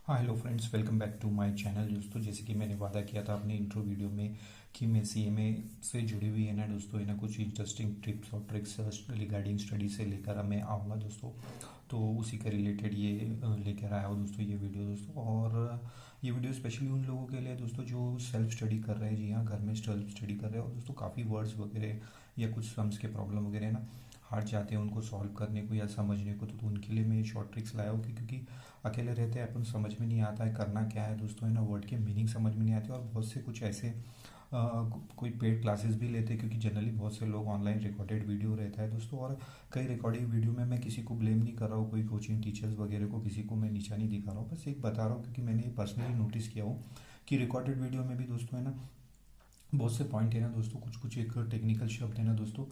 हाँ hello friends, welcome back to my channel. दोस्तों, जैसे कि मैंने वादा किया था अपने इंट्रो वीडियो में कि मैं सीएमए से जुड़ी हुई है ना दोस्तों, है ना, कुछ इंटरेस्टिंग टिप्स और ट्रिक्स रिगार्डिंग स्टडी से लेकर मैं आऊँगा दोस्तों। तो उसी के रिलेटेड ये लेकर आया हूँ दोस्तों ये वीडियो दोस्तों। और ये वीडियो स्पेशली उन लोगों के लिए दोस्तों जो सेल्फ स्टडी कर रहे हैं। जी हाँ, घर में सेल्फ स्टडी कर रहे हैं और दोस्तों काफ़ी वर्ड्स वगैरह या कुछ सम्स के प्रॉब्लम वगैरह है ना हार्ड जाते हैं उनको सॉल्व करने को या समझने को। तो उनके लिए मैं ये शॉर्ट ट्रिक्स लाया हूँ क्योंकि अकेले रहते हैं अपन, समझ में नहीं आता है करना क्या है दोस्तों, है ना। वर्ड के मीनिंग समझ में नहीं आते और बहुत से कुछ ऐसे कोई पेड क्लासेस भी लेते हैं क्योंकि जनरली बहुत से लोग ऑनलाइन रिकॉर्डेड वीडियो रहता है दोस्तों। और कई रिकॉर्डिंग वीडियो में मैं किसी को ब्लेम नहीं कर रहा हूँ, कोई कोचिंग टीचर्स वगैरह को किसी को मैं नीचा नहीं दिखा रहा हूँ, बस एक बता रहा हूँ क्योंकि मैंने ये पर्सनली नोटिस किया हूँ कि रिकॉर्डेड वीडियो में भी दोस्तों है ना बहुत से पॉइंट है ना दोस्तों, कुछ कुछ एक टेक्निकल शब्द है ना दोस्तों,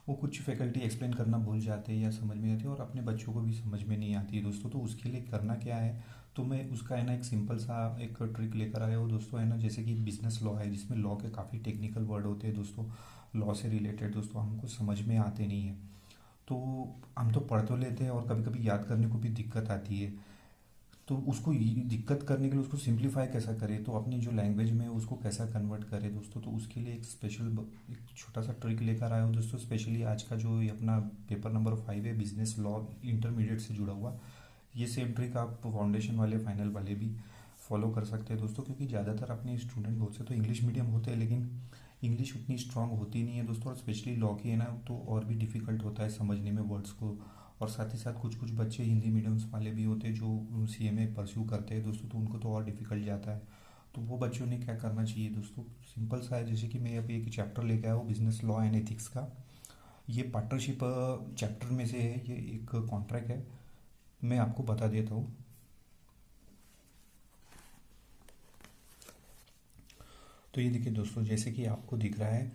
वो कुछ फैकल्टी एक्सप्लेन करना भूल जाते हैं या समझ में आती है और अपने बच्चों को भी समझ में नहीं आती है दोस्तों। तो उसके लिए करना क्या है, तो मैं उसका है ना एक सिंपल सा एक ट्रिक लेकर आया हूँ दोस्तों, है ना। जैसे कि बिजनेस लॉ है जिसमें लॉ के काफ़ी टेक्निकल वर्ड होते हैं दोस्तों, लॉ से रिलेटेड दोस्तों हमको समझ में आते नहीं है। तो हम तो पढ़ तो लेते हैं और कभी कभी याद करने को भी दिक्कत आती है। तो उसको दिक्कत करने के लिए उसको सिंप्लीफाई कैसा करें, तो अपनी जो लैंग्वेज में है उसको कैसा कन्वर्ट करें दोस्तों। तो उसके लिए एक स्पेशल एक छोटा सा ट्रिक लेकर आया हूँ दोस्तों। स्पेशली आज का जो ये अपना पेपर नंबर 5 है, बिजनेस लॉ इंटरमीडिएट से जुड़ा हुआ, ये सेम ट्रिक आप फाउंडेशन वाले फाइनल वाले भी फॉलो कर सकते हैं दोस्तों। क्योंकि ज़्यादातर अपने स्टूडेंट बहुत से तो इंग्लिश मीडियम होते हैं लेकिन इंग्लिश उतनी स्ट्रांग होती नहीं है दोस्तों, और स्पेशली लॉ की है ना तो और भी डिफ़िकल्ट होता है समझने में वर्ड्स को। और साथ ही साथ कुछ कुछ बच्चे हिंदी मीडियम्स वाले भी होते हैं जो सीएमए परस्यू करते हैं दोस्तों, तो उनको तो और डिफ़िकल्ट जाता है। तो वो बच्चों ने क्या करना चाहिए दोस्तों, सिंपल सा है। जैसे कि मैं अभी एक चैप्टर लेके आया हूँ बिजनेस लॉ एंड एथिक्स का, ये पार्टनरशिप चैप्टर में से है, ये एक कॉन्ट्रैक्ट है। मैं आपको बता देता हूँ। तो ये देखिए दोस्तों, जैसे कि आपको दिख रहा है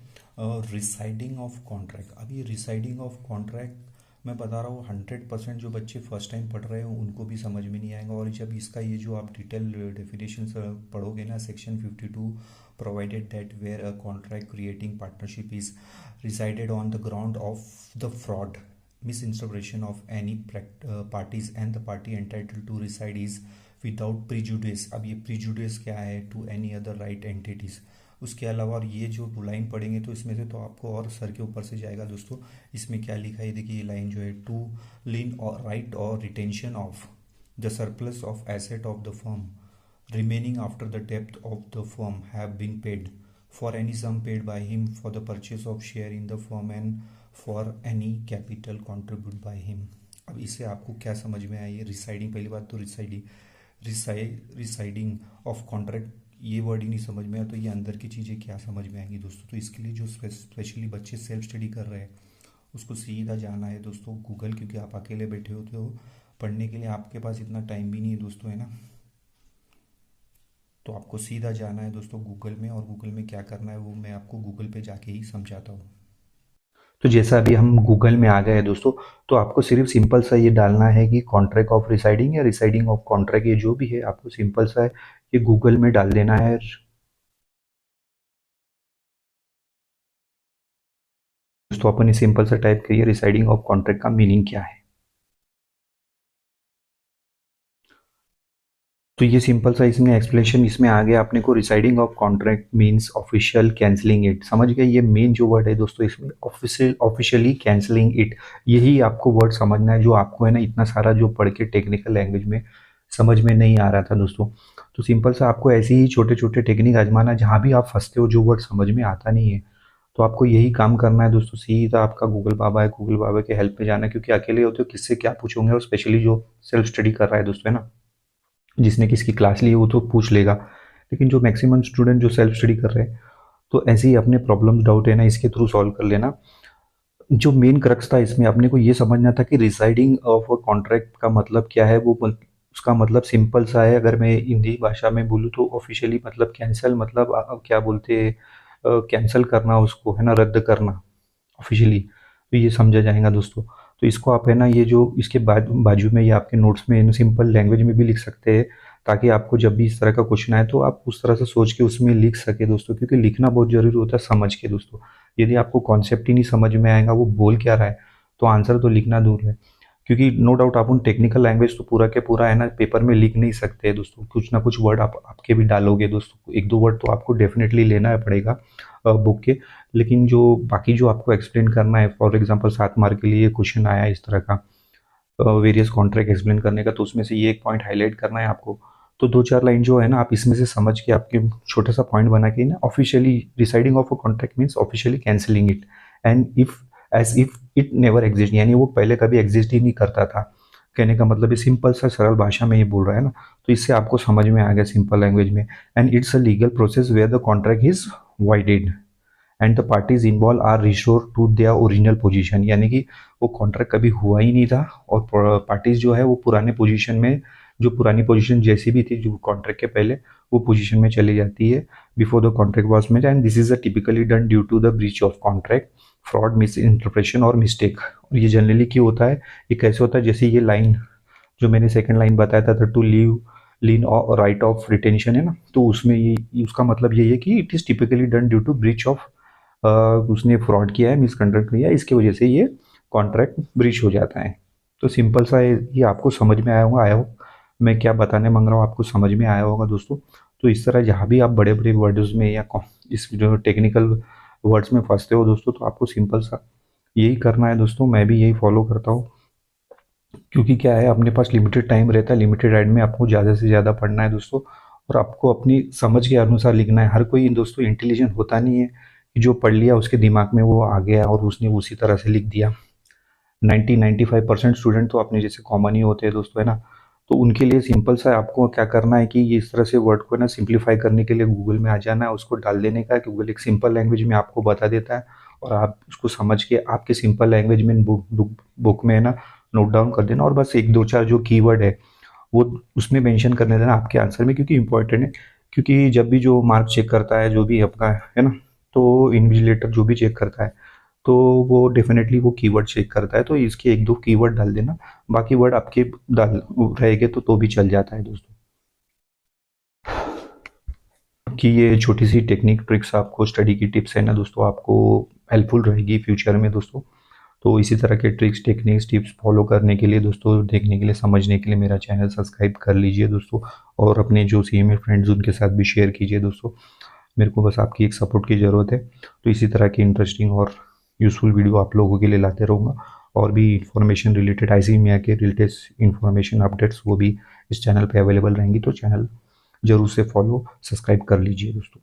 रिसाइडिंग ऑफ कॉन्ट्रैक्ट। अब ये रिसाइडिंग ऑफ कॉन्ट्रैक्ट मैं बता रहा हूँ 100% जो बच्चे फर्स्ट टाइम पढ़ रहे हो उनको भी समझ में नहीं आएगा। और जब इसका ये जो आप डिटेल डेफिनेशन पढ़ोगे ना, section 52, provided that where a contract creating partnership is rescinded on the ground of the fraud misinterpretation of any parties and the party entitled to reside is without prejudice। अब ये prejudice क्या है, to any other right entities। उसके अलावा और ये जो line पढ़ेंगे तो इसमें से तो आपको और सर के ऊपर से जाएगा दोस्तों। इसमें क्या लिखा है देखिए, ये लाइन जो है, टू लीन और राइट और retention of the surplus of asset of the firm remaining after the debt of the firm have been paid for any sum paid by him for the purchase of share in the firm and for any capital contributed by him। अब इससे आपको क्या समझ में आई है, residing, पहली बात तो रिसाइडिंग ऑफ कॉन्ट्रैक्ट ये वर्ड ही नहीं समझ में आया तो ये अंदर की चीज़ें क्या समझ में आएंगी दोस्तों। तो इसके लिए जो स्पेशली बच्चे सेल्फ स्टडी कर रहे हैं उसको सीधा जाना है दोस्तों गूगल, क्योंकि आप अकेले बैठे होते हो पढ़ने के लिए, आपके पास इतना टाइम भी नहीं है दोस्तों, है ना। तो आपको सीधा जाना है दोस्तों गूगल में, और गूगल में क्या करना है वो मैं आपको गूगल पे जाके ही समझाता हूँ। तो जैसा अभी हम गूगल में आ गए हैं दोस्तों, तो आपको सिर्फ सिंपल सा ये डालना है कि कॉन्ट्रैक्ट ऑफ रिसाइडिंग या रिसाइडिंग ऑफ कॉन्ट्रैक्ट, ये जो भी है आपको सिंपल सा है ये गूगल में डाल देना है। दोस्तों अपन ये सिंपल सा टाइप करिए, रिसाइडिंग ऑफ कॉन्ट्रैक्ट का मीनिंग क्या है। तो ये सिंपल सा इसमें एक्सप्लेनेशन इसमें आ गया अपने को। Residing of contract means official cancelling it. समझ गए, ये मेन जो वर्ड है दोस्तों इसमें, ऑफिशियली कैंसलिंग इट, यही आपको वर्ड समझना है जो आपको है ना इतना सारा जो पढ़ के टेक्निकल लैंग्वेज में समझ में नहीं आ रहा था दोस्तों। तो सिंपल सा आपको ऐसे ही छोटे छोटे टेक्निक आजमाना, जहाँ भी आप फंसते हो जो वर्ड समझ में आता नहीं है तो आपको यही काम करना है दोस्तों। सीधा आपका गूगल बाबा है, गूगल बाबा के हेल्प पे जाना है, क्योंकि अकेले होते हो किससे क्या पूछोगे। और स्पेशली जो सेल्फ स्टडी कर रहा है दोस्तों, है ना, जिसने किसकी क्लास ली है वो तो पूछ लेगा, लेकिन जो मैक्सिमम स्टूडेंट जो सेल्फ स्टडी कर रहे हैं तो ऐसे ही अपने प्रॉब्लम डाउट है ना इसके थ्रू सॉल्व कर लेना। जो मेन क्रक्स था इसमें अपने को ये समझना था कि रिसाइडिंग ऑफ अ कॉन्ट्रैक्ट का मतलब क्या है। वो उसका मतलब सिंपल सा है, अगर मैं हिंदी भाषा में बोलूँ तो ऑफिशियली मतलब कैंसिल, मतलब क्या बोलते हैं, कैंसिल करना उसको, है ना, रद्द करना ऑफिशियली। तो ये समझा जाएगा दोस्तों। तो इसको आप है ना ये जो इसके बाजू में ये आपके नोट्स में सिंपल लैंग्वेज में भी लिख सकते हैं, ताकि आपको जब भी इस तरह का क्वेश्चन आए तो आप उस तरह से सोच के उसमें लिख सके दोस्तों। क्योंकि लिखना बहुत जरूरी होता है समझ के दोस्तों। यदि आपको कॉन्सेप्ट ही नहीं समझ में आएगा वो बोल क्या रहा है तो आंसर तो लिखना दूर है। क्योंकि नो डाउट आप उन टेक्निकल लैंग्वेज तो पूरा के पूरा है ना पेपर में लिख नहीं सकते दोस्तों, कुछ ना कुछ वर्ड आप आपके भी डालोगे दोस्तों, एक दो वर्ड तो आपको डेफिनेटली लेना पड़ेगा बुक के। लेकिन जो बाकी जो आपको एक्सप्लेन करना है, फॉर एग्जांपल 7 मार्क के लिए क्वेश्चन आया इस तरह का वेरियस कॉन्ट्रैक्ट एक्सप्लेन करने का, तो उसमें से ये एक पॉइंट हाईलाइट करना है आपको। तो 2-4 लाइन जो है ना आप इसमें से समझ के आपके छोटा सा पॉइंट बना के ना, officially deciding of a contract means officially cancelling it and if as if it never exist, यानी वो पहले कभी एग्जिस्ट ही नहीं करता था। कहने का मतलब ये सिंपल सा सरल भाषा में ये बोल रहा है ना, तो इससे आपको समझ में आ गया सिंपल लैंग्वेज में। And it's a legal process where the contract is voided and the parties involve are restore to their original position, यानी कि वो कॉन्ट्रैक्ट कभी हुआ ही नहीं था और पार्टीज जो है वो पुराने पोजीशन में, जो पुरानी पोजीशन जैसी भी थी जो कॉन्ट्रैक्ट के पहले, वो पोजीशन में चली जाती है before the contract was made. And this is a typically done due to the breach of contract, fraud, misinterpretation और मिस्टेक। और ये जनरली क्यों होता है, ये कैसे होता है, जैसे ये लाइन जो मैंने सेकंड लाइन बताया था to leave lien right of retention है ना, तो उसमें ये उसका मतलब ये है कि it is typically done due to breach of, उसने फ्रॉड किया है, मिसकंडक्ट किया है, इसकी वजह से ये कॉन्ट्रैक्ट ब्रीच हो जाता है। तो सिंपल सा ये आपको समझ में आया हो मैं क्या बताने मांग रहा हूँ, आपको समझ में आया होगा दोस्तों। तो इस तरह जहाँ भी आप बड़े बड़े वर्ड्स में या इस जो टेक्निकल वर्ड्स में फंसते हो दोस्तों, तो आपको सिंपल सा यही करना है दोस्तों। मैं भी यही फॉलो करता हूँ, क्योंकि क्या है अपने पास लिमिटेड टाइम रहता है, लिमिटेड टाइम में आपको ज़्यादा से ज़्यादा पढ़ना है दोस्तों, और आपको अपनी समझ के अनुसार लिखना है। हर कोई दोस्तों इंटेलिजेंट होता नहीं है कि जो पढ़ लिया उसके दिमाग में वो आ गया और उसने उसी तरह से लिख दिया। 90-95% स्टूडेंट तो अपने जैसे कॉमन ही होते हैं दोस्तों, है ना। तो उनके लिए सिंपल सा आपको क्या करना है कि ये इस तरह से वर्ड को ना सिंप्लीफाई करने के लिए गूगल में आ जाना है, उसको डाल देने का। गूगल एक सिंपल लैंग्वेज में आपको बता देता है और आप उसको समझ के आपके सिंपल लैंग्वेज में बुक में है ना नोट डाउन कर देना, और बस एक दो चार जो कीवर्ड है वो उसमें मेंशन करने देना आपके आंसर में, क्योंकि इंपॉर्टेंट है। क्योंकि जब भी जो मार्क चेक करता है जो भी आपका है ना, तो इन्विजिलेटर जो भी चेक करता है तो वो डेफिनेटली वो कीवर्ड चेक करता है। तो इसके एक दो कीवर्ड डाल देना, बाकी वर्ड आपके डाल रहेंगे तो भी चल जाता है दोस्तों। कि ये छोटी सी टेक्निक ट्रिक्स आपको, स्टडी की टिप्स है ना दोस्तों, आपको हेल्पफुल रहेगी फ्यूचर में दोस्तों। तो इसी तरह के ट्रिक्स टेक्निक्स टिप्स फॉलो करने के लिए दोस्तों, देखने के लिए, समझने के लिए मेरा चैनल सब्सक्राइब कर लीजिए दोस्तों, और अपने जो सीएमए फ्रेंड्स उनके साथ भी शेयर कीजिए दोस्तों। मेरे को बस आपकी एक सपोर्ट की ज़रूरत है। तो इसी तरह की इंटरेस्टिंग और यूज़फुल वीडियो आप लोगों के लिए लाते रहूँगा, और भी इन्फॉर्मेशन रिलेटेड आईसीएमआई के रिलेटेड इन्फॉर्मेशन अपडेट्स वो भी इस चैनल पे अवेलेबल रहेंगी। तो चैनल ज़रूर से फॉलो सब्सक्राइब कर लीजिए दोस्तों।